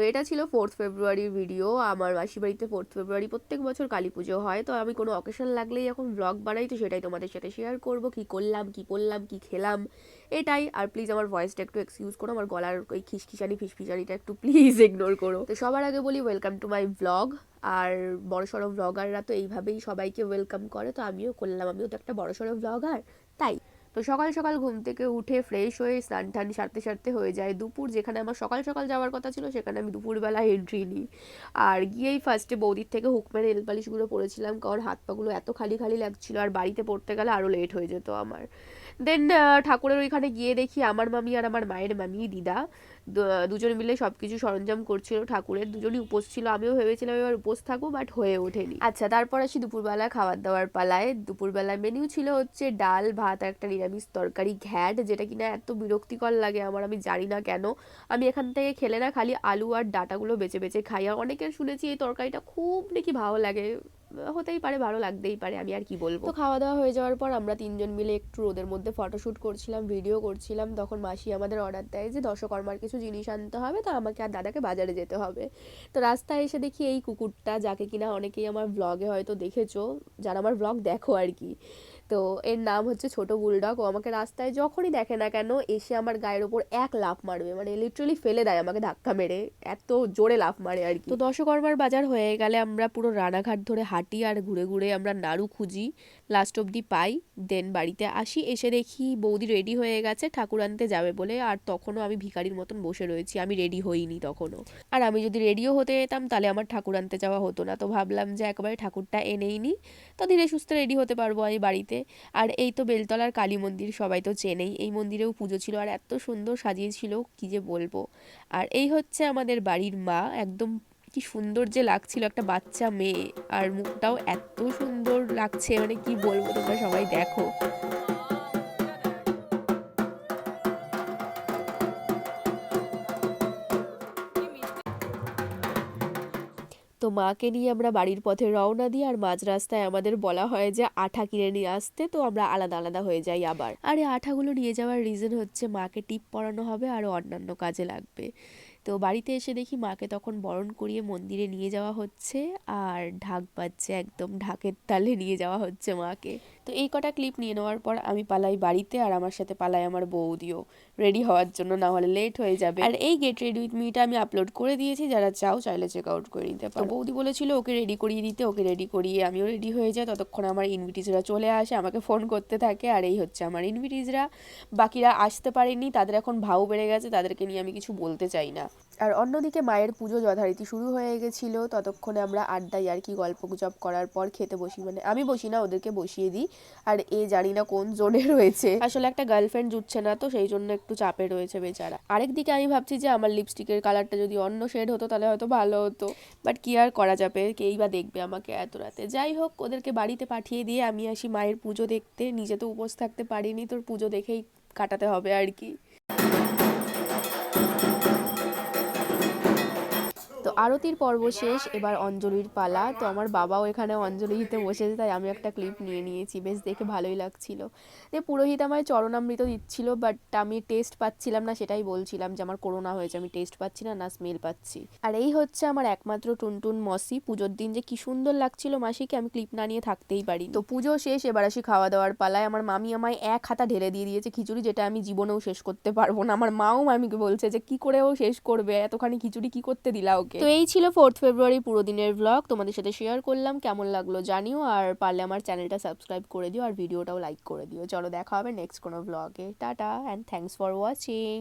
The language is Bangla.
এটা ছিল 4th ফেব্রুয়ারির ভিডিও। আমার মাসির বাড়িতে 4th ফেব্রুয়ারি প্রত্যেক বছর কালী পুজো হয়, তো আমি কোনো অকেশন লাগলেই এখন ব্লগ বানাই, তো সেটাই তোমাদের সাথে শেয়ার করব, কি করলাম, কি পড়লাম, কি খেলাম, এটাই। আর প্লিজ আমার ভয়েসটা একটু এক্সকিউজ করো, আমার গলার ওই ফিসফিসানিটা একটু প্লিজ ইগনোর করো। তো সবার আগে বলি ওয়েলকাম টু মাই ব্লগ। আর বড়সড় ব্লগাররা তো এইভাবেই সবাইকে ওয়েলকাম করে, তো আমিও করলাম, আমিও তো একটা বড়সড় ব্লগার, তাই। তো সকাল সকাল ঘুম থেকে উঠে ফ্রেশ হয়ে স্নান টান সারতে সারতে হয়ে যায় দুপুর। যেখানে আমার সকাল সকাল যাওয়ার কথা ছিল সেখানে আমি দুপুরবেলা এন্ট্রি নিই। আর গিয়েই ফার্স্টে বৌদির থেকে হুক মেরে নেল পালিশগুলো পরেছিলাম, কারণ হাত পাগুলো এত খালি খালি লাগছিল, আর বাড়িতে পড়তে গেলে আরও লেট হয়ে যেত আমার। দেন ঠাকুরের ওইখানে গিয়ে দেখি আমার মামি আর আমার মায়ের মামি দিদা দুজন মিলে সব কিছু সরঞ্জাম করছিল ঠাকুরের। দুজনই উপোস ছিল, আমিও ভেবেছিলাম এবার উপোস থাকবো, বাট হয়ে ওঠেনি। আচ্ছা, তারপর আসি দুপুরবেলা খাবার দাবার পালায়। দুপুরবেলায় মেনু ছিল হচ্ছে ডাল ভাত আর একটা নিরামিষ তরকারি ঘ্যাট, যেটা কিনা এত বিরক্তিকর লাগে আমার, আমি জানি না কেন। আমি এখান থেকে খেলে না খালি আলু আর ডাটাগুলো বেছে বেছে খাই। আর অনেকের শুনেছি এই তরকারিটা খুব নাকি ভালো লাগে, হতেই পারে, ভালো লাগতেই পারে, আমি আর কি বলবো। তো খাওয়া দাওয়া হয়ে যাওয়ার পর আমরা তিনজন মিলে একটু রোদের মধ্যে ফটোশ্যুট করছিলাম, ভিডিও করছিলাম। তখন মাসি আমাদের অর্ডার দেয় যে দশকর্মার কিছু জিনিস আনতে হবে, তো আমাকে আর দাদাকে বাজারে যেতে হবে। তো রাস্তায় এসে দেখি এই কুকুরটা, যাকে কিনা অনেকেই আমার ব্লগে হয়তো দেখেছো, যারা আমার ব্লগ দেখো আর কি। তো এর নাম হচ্ছে ছোট বুলডগ। ও আমাকে রাস্তায় যখনই দেখে না কেন এসে আমার গায়ের ওপর এক লাফ মারবে, মানে লিটারালি ফেলে দেয় আমাকে ধাক্কা মেরে, এত জোরে লাফ মারে আর কি। তো দশকর্মার বাজার হয়ে গেলে আমরা পুরো রানাঘাট ধরে হাঁটি আর ঘুরে ঘুরে আমরা নাড়ু খুঁজি, লাস্ট অবধি পাই। দেন বাড়িতে আসি, এসে দেখি বৌদি রেডি হয়ে গেছে ঠাকুর আনতে যাবে বলে, আর তখনও আমি ভিখারির মতন বসে রয়েছি, আমি রেডি হইনি তখনও। আর আমি যদি রেডিও হতে যেতাম তাহলে আমার ঠাকুর আনতে যাওয়া হতো না, তো ভাবলাম যে একবারে ঠাকুরটা এনেই নি, তো ধীরে সুস্থে রেডি হতে পারবো আমি বাড়িতে। আর এই তো বেলতলার কালী মন্দির, সবাই তো চেনেই, এই মন্দিরেও পুজো ছিল আর এত সুন্দর সাজিয়েছিল কি যে বলবো। আর এই হচ্ছে আমাদের বাড়ির মা, একদম কি সুন্দর যে লাগছিল, একটা বাচ্চা মেয়ে, আর মুখটাও এত সুন্দর লাগছে, মানে কি বলবো, তোমরা সবাই দেখো। তো মাকে নিয়ে আমরা বাড়ির পথে রওনা দিই, আর মাঝ রাস্তায় আমাদের বলা হয় যে আঠা কিনে নিয়ে আসতে, তো আমরা আলাদা আলাদা হয়ে যাই আবার। আর এই আঠাগুলো নিয়ে যাওয়ার রিজন হচ্ছে মাকে টিপ পরানো হবে আর অন্যান্য কাজে লাগবে। তো বাড়িতে এসে দেখি মাকে তখন বরণ করিয়ে মন্দিরে নিয়ে যাওয়া হচ্ছে, আর ঢাক বাজছে, একদম ঢাকের তালে নিয়ে যাওয়া হচ্ছে মাকে। তো এই কটা ক্লিপ নিয়ে নেওয়ার পর আমি পালাই বাড়িতে, আর আমার সাথে পালাই আমার বৌদিও রেডি হওয়ার জন্য, না হলে লেট হয়ে যাবে। আর এই গেট রেডি উইথ মিটা আমি আপলোড করে দিয়েছি, যারা চাও চাইলে চেক আউট করে নিতে পারো। বৌদি বলেছিল ওকে রেডি করিয়ে দিতে, ওকে রেডি করিয়ে আমিও রেডি হয়ে যাই, ততক্ষণ আমার ইনভিটিজরা চলে আসে, আমাকে ফোন করতে থাকে। আর এই হচ্ছে আমার ইনভিটিজরা, বাকিরা আসতে পারেনি, তাদের এখন ভাও বেড়ে গেছে, তাদেরকে নিয়ে আমি কিছু বলতে চাই না। আর অন্যদিকে মায়ের পুজো যথারীতি শুরু হয়ে গেছিল, ততক্ষণে আমরা আড্ডায় আর কি গল্প গুজব করার পর খেতে বসি, মানে আমি বসি না, ওদেরকে বসিয়ে দিই। আর জানি না কোন জোনে রয়েছে, আসলে একটা গার্লফ্রেন্ড জুটছে না, তো সেই জন্য একটু চাপে রয়েছে বেচারা। আরেকদিকে আমি ভাবছি যে আমার লিপস্টিকের কালারটা যদি অন্য শেড হতো তাহলে হয়তো ভালো হতো, বাট কি আর করা যাবে, কেই বা দেখবে আমাকে এত রাতে। যাই হোক, ওদেরকে বাড়িতে পাঠিয়ে দিয়ে আমি আসি মায়ের পুজো দেখতে, নিজে তো উপোস থাকতে পারিনি, তোর পুজো দেখেই কাটাতে হবে আর কি। তো আরতির পর্ব শেষ, এবার অঞ্জলির পালা। তো আমার বাবাও এখানে অঞ্জলি দিতে বসেছে, তাই আমি একটা ক্লিপ নিয়ে নিয়েছি, বেশ দেখে ভালোই লাগছিল। যে পুরোহিত আমায় চরণামৃত দিচ্ছিল, বাট আমি টেস্ট পাচ্ছিলাম না, সেটাই বলছিলাম যে আমার করোনা হয়েছে, আমি টেস্ট পাচ্ছি না, না স্মেল পাচ্ছি। আর এই হচ্ছে আমার একমাত্র টুনটুন মসি, পুজোর দিন যে কি সুন্দর লাগছিল মাসিকে, আমি ক্লিপ না নিয়ে থাকতেই পারি। তো পুজো শেষ, এবার আসি খাওয়া দাওয়ার পালায়। আমার মামি আমায় এক হাতা ঢেলে দিয়ে দিয়েছে খিচুড়ি, যেটা আমি জীবনেও শেষ করতে পারবো না। আমার মাও মামিকে বলছে যে কি করে ও শেষ করবে, এতখানি খিচুড়ি কি করতে দিলা ওকে। তো এই ছিল 4th ফেব্রুয়ারি পুরো দিনের ব্লগ, তোমাদের সাথে শেয়ার করলাম, কেমন লাগলো জানিও, আর পারলে আমার চ্যানেলটা সাবস্ক্রাইব করে দিও আর ভিডিওটাও লাইক করে দিও। চলো দেখা হবে নেক্সট কোনো ব্লগে, tata and thanks for watching.